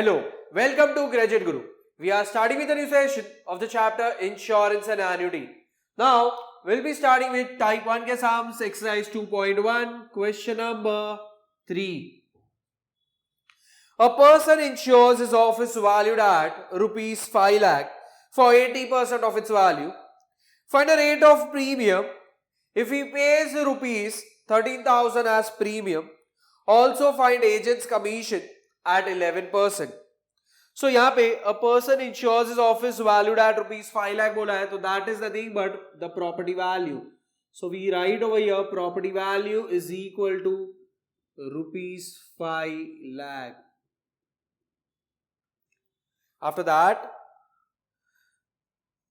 Hello, welcome to Graduate Guru. We are starting with a new session of the chapter Insurance and Annuity. Now, we'll be starting with Type 1 के sums, exercise 2.1, question number 3. A person insures his office valued at rupees 5 lakh for 80% of its value. Find a rate of premium if he pays rupees 13,000 as premium. Also find agent's commission at 11%. So यहाँ पे a person insures his office valued at rupees 5 lakh बोला है, तो that is nothing but the property value. So we write over here property value is equal to rupees 5 lakh. After that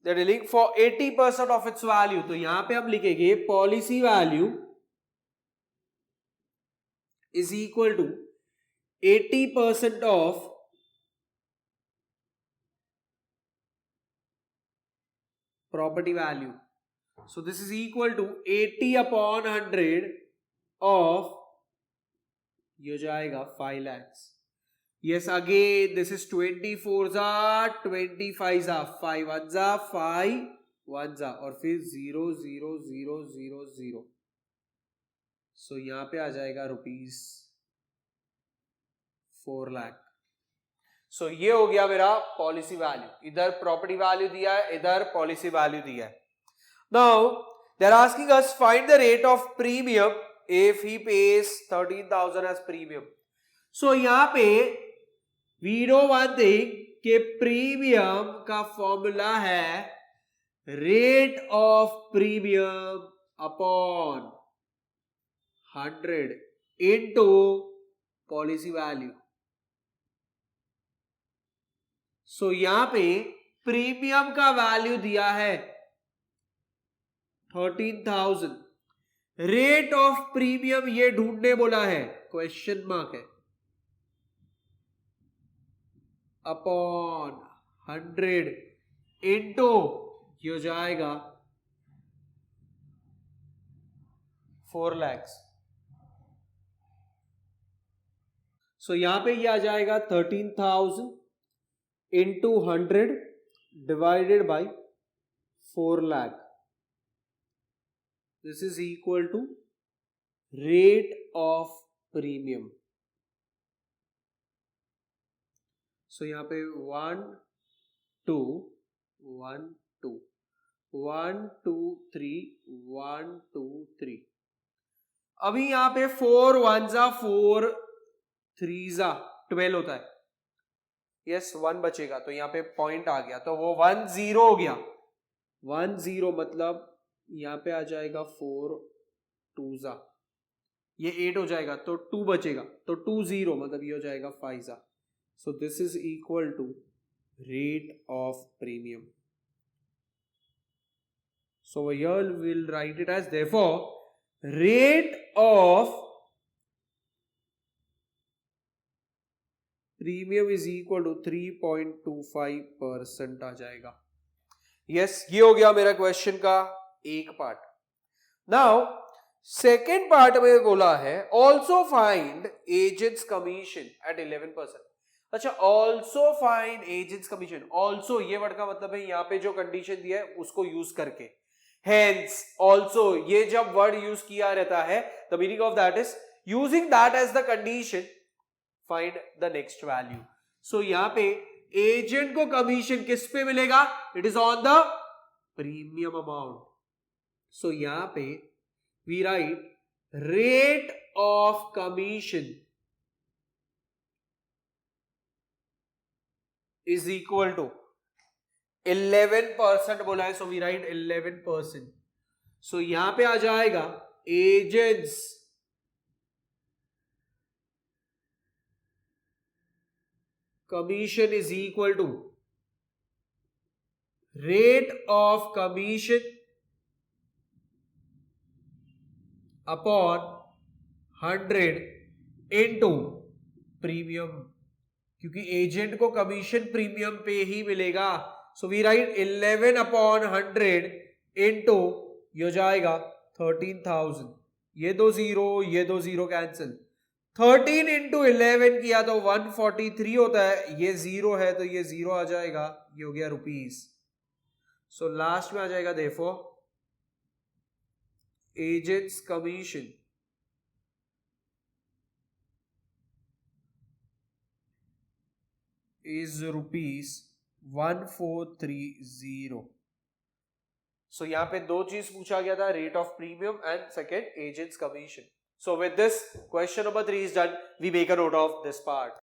they're dealing for 80% of its value. तो यहाँ पे हम लिखेंगे policy value is equal to 80% of property value. So this is equal to 80 upon 100 of ये जाएगा 5 lakhs. Yes, again this is 24 जा 25 जा 5 1 जा 5 1 जा और फिर 0 0 0 0 0. So यहाँ पे आ जाएगा रुपीस 4 लाख. सो ये हो गया मेरा पॉलिसी वैल्यू. इधर प्रॉपर्टी वैल्यू दिया है, इधर पॉलिसी वैल्यू दिया है. Now they are asking us find the rate of premium if he pays 13,000 as premium. So यहाँ पे वी नो वन थिंग कि प्रीमियम का फॉर्मूला है rate of premium upon 100 into policy value. So यहां पे premium का value दिया है 13,000. रेट ऑफ प्रीमियम ये ढूंढने बोला है, क्वेश्चन मार्क है, अपॉन 100 इनटू ये हो जाएगा 4 lakhs. सो यहां पे ये आ जाएगा 13,000 into 100 divided by 4 lakh. This is equal to rate of premium. So यहाँ पे 1 2 1 2 1 2 3 1 2 3. अभी यहाँ पे 4 1 जा 4 3 जा 12 होता है. यस 1 बचेगा तो यहाँ पे पॉइंट आ गया तो वो 1 0 हो गया. 1 0 मतलब यहाँ पे आ जाएगा 4 2 जा, ये 8 हो जाएगा तो 2 बचेगा तो 2 0 मतलब ये हो जाएगा 5 जा. So this is equal to rate of premium. So here will write it as therefore rate of premium is equal to 3.25% आ जाएगा. यस ये हो गया मेरा क्वेश्चन का एक पार्ट. नाउ सेकेंड पार्ट में बोला है also find agents commission at 11%. अच्छा also find agents commission. Also ये वर्ड का मतलब है यहाँ पे जो कंडीशन दिया है उसको यूज करके. हेंस ऑल्सो ये जब वर्ड यूज किया रहता है the meaning of that is using that as the condition find the next value. So यहां पे एजेंट को कमीशन किस पे मिलेगा? It is on the premium amount. So यहां पे we write rate of commission is equal to 11% बोला है, सो वी राइट 11%. सो यहां पे आ जाएगा agents commission is equal to rate of commission upon 100 into premium. क्योंकि एजेंट को कमीशन प्रीमियम पे ही मिलेगा. So we write 11 upon 100 into ये हो जाएगा 13,000. ये दो जीरो कैंसिल 13 इंटू 11 किया तो 143 होता है, ये 0 है तो ये 0 आ जाएगा, ये हो गया रुपीस। सो लास्ट में आ जाएगा therefore agents commission is rupees 1430। सो यहाँ पे दो चीज पूछा गया था, rate of premium and second agents commission. So with this, question number 3 is done. We make a note of this part.